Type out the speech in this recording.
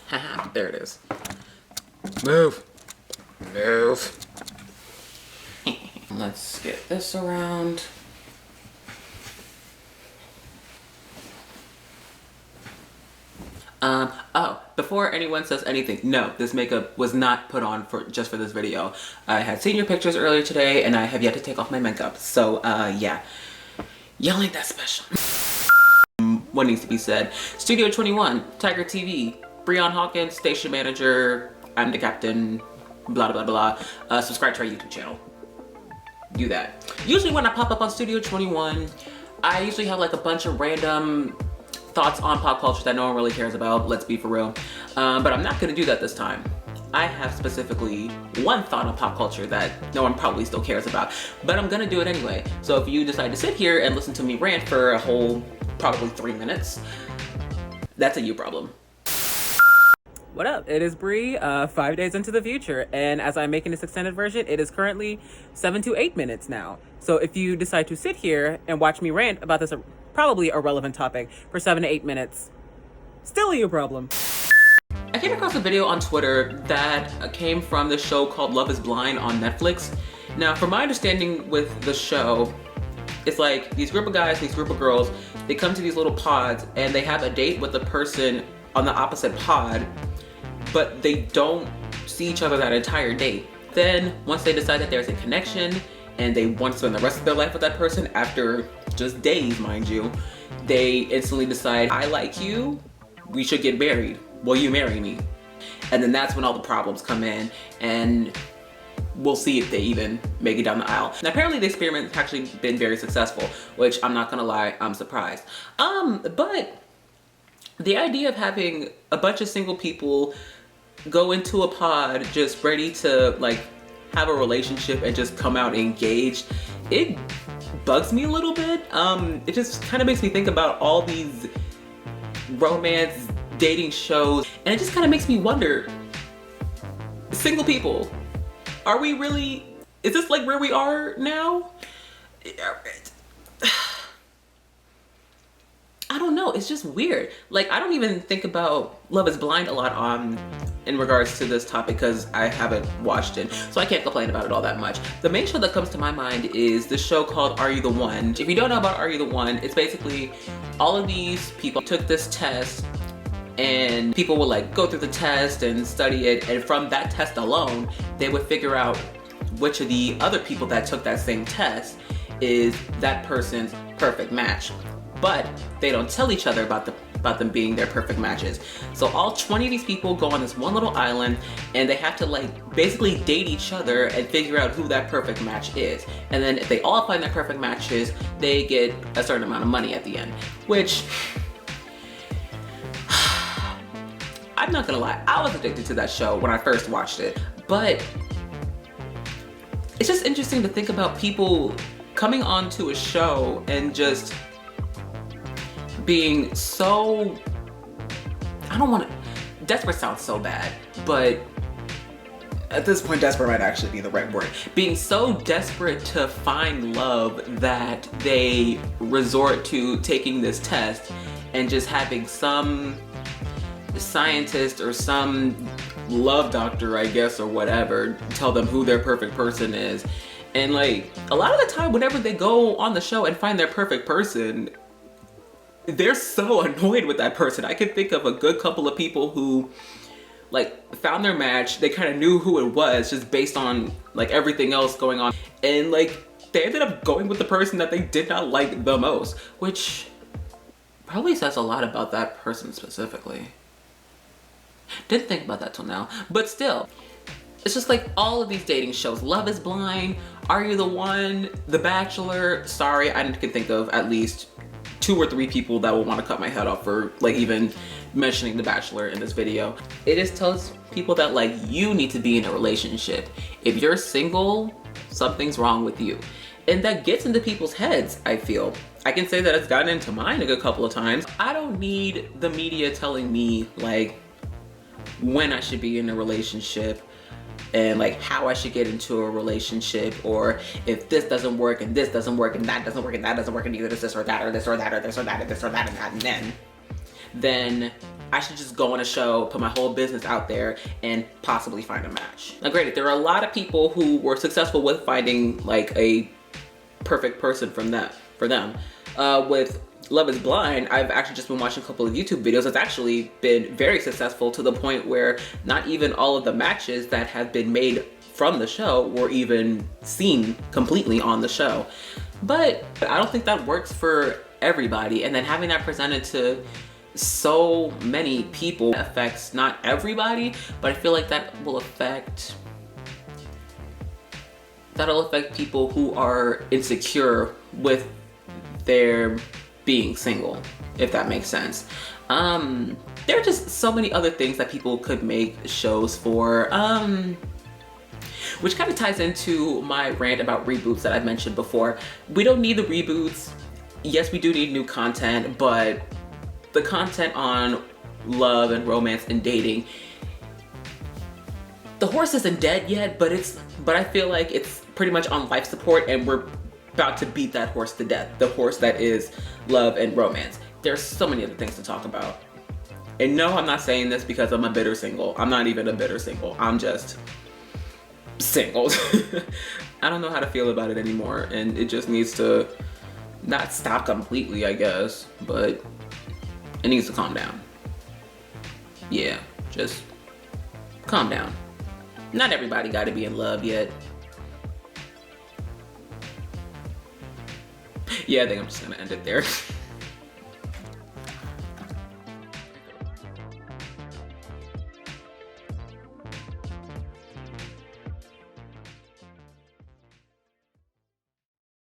Haha, there it is. Move. Move. Let's get this around. Oh, before anyone says anything, no, this makeup was not put on just for this video. I had seen your pictures earlier today and I have yet to take off my makeup. So, yeah. Y'all ain't that special. What needs to be said? Studio 21, Tiger TV, Briahn Hawkins, station manager, I'm the captain, blah, blah, blah, blah. Subscribe to our YouTube channel. Do that. Usually when I pop up on Studio 21, I usually have like a bunch of random thoughts on pop culture that no one really cares about, let's be for real. But I'm not gonna do that this time. I have specifically one thought on pop culture that no one probably still cares about, but I'm gonna do it anyway. So if you decide to sit here and listen to me rant for a whole, probably 3 minutes, that's a you problem. What up? It is Bree, 5 days into the future, and as I'm making this extended version, it is currently 7 to 8 minutes now. So if you decide to sit here and watch me rant about this probably irrelevant topic for 7 to 8 minutes, still a you problem. I came across a video on Twitter that came from the show called Love is Blind on Netflix. Now, from my understanding with the show, it's like these group of guys, these group of girls, they come to these little pods and they have a date with the person on the opposite pod, but they don't see each other that entire date. Then, once they decide that there's a connection and they want to spend the rest of their life with that person after just days, mind you, they instantly decide, I like you, we should get married. Will you marry me? And then that's when all the problems come in, and we'll see if they even make it down the aisle. Now, apparently the experiment has actually been very successful, which I'm not gonna lie, I'm surprised. But the idea of having a bunch of single people go into a pod just ready to like have a relationship and just come out engaged, it bugs me a little bit. It just kind of makes me think about all these romance dating shows, and it just kind of makes me wonder, single people, are we really, is this like where we are now? I don't know, it's just weird. Like, I don't even think about Love is Blind a lot in regards to this topic because I haven't watched it, so I can't complain about it all that much. The main show that comes to my mind is this show called Are You the One? If you don't know about Are You the One, it's basically all of these people took this test and people would like go through the test and study it, and from that test alone, they would figure out which of the other people that took that same test is that person's perfect match. But they don't tell each other about them being their perfect matches. So all 20 of these people go on this one little island and they have to like basically date each other and figure out who that perfect match is. And then if they all find their perfect matches, they get a certain amount of money at the end, which I'm not gonna lie, I was addicted to that show when I first watched it, but it's just interesting to think about people coming onto a show and just being so, I don't want to, desperate sounds so bad, but at this point desperate might actually be the right word. Being so desperate to find love that they resort to taking this test and just having some scientist or some love doctor, I guess, or whatever, tell them who their perfect person is. And like, a lot of the time whenever they go on the show and find their perfect person, they're so annoyed with that person. I can think of a good couple of people who like found their match, they kind of knew who it was just based on like everything else going on, and like they ended up going with the person that they did not like the most, which probably says a lot about that person specifically. Didn't think about that till now, but still, it's just like all of these dating shows, Love is Blind, Are You the One, The Bachelor. Sorry, I can think of at least 2 or 3 people that will want to cut my head off for like even mentioning The Bachelor in this video. It just tells people that like you need to be in a relationship. If you're single, something's wrong with you. And that gets into people's heads, I feel. I can say that it's gotten into mine a good couple of times. I don't need the media telling me like when I should be in a relationship and like how I should get into a relationship, or if this doesn't work and this doesn't work and that doesn't work and that doesn't work and either this or that or this or that or this or that or this or that and that, and then I should just go on a show, put my whole business out there, and possibly find a match. Now granted, there are a lot of people who were successful with finding like a perfect person for them. With Love is Blind, I've actually just been watching a couple of YouTube videos. It's actually been very successful to the point where not even all of the matches that have been made from the show were even seen completely on the show. But I don't think that works for everybody. And then having that presented to so many people affects not everybody, but I feel like that'll affect people who are insecure with their being single, if that makes sense. There are just so many other things that people could make shows for, which kind of ties into my rant about reboots that I've mentioned before. We don't need the reboots. Yes, we do need new content, but the content on love and romance and dating, the horse isn't dead yet, but I feel like it's pretty much on life support, and we're about to beat that horse to death. The horse that is love and romance. There's so many other things to talk about. And no, I'm not saying this because I'm a bitter single. I'm not even a bitter single. I'm just single. I don't know how to feel about it anymore, and it just needs to not stop completely, I guess, but it needs to calm down. Yeah, just calm down. Not everybody got to be in love yet. Yeah, I think I'm just gonna end it there.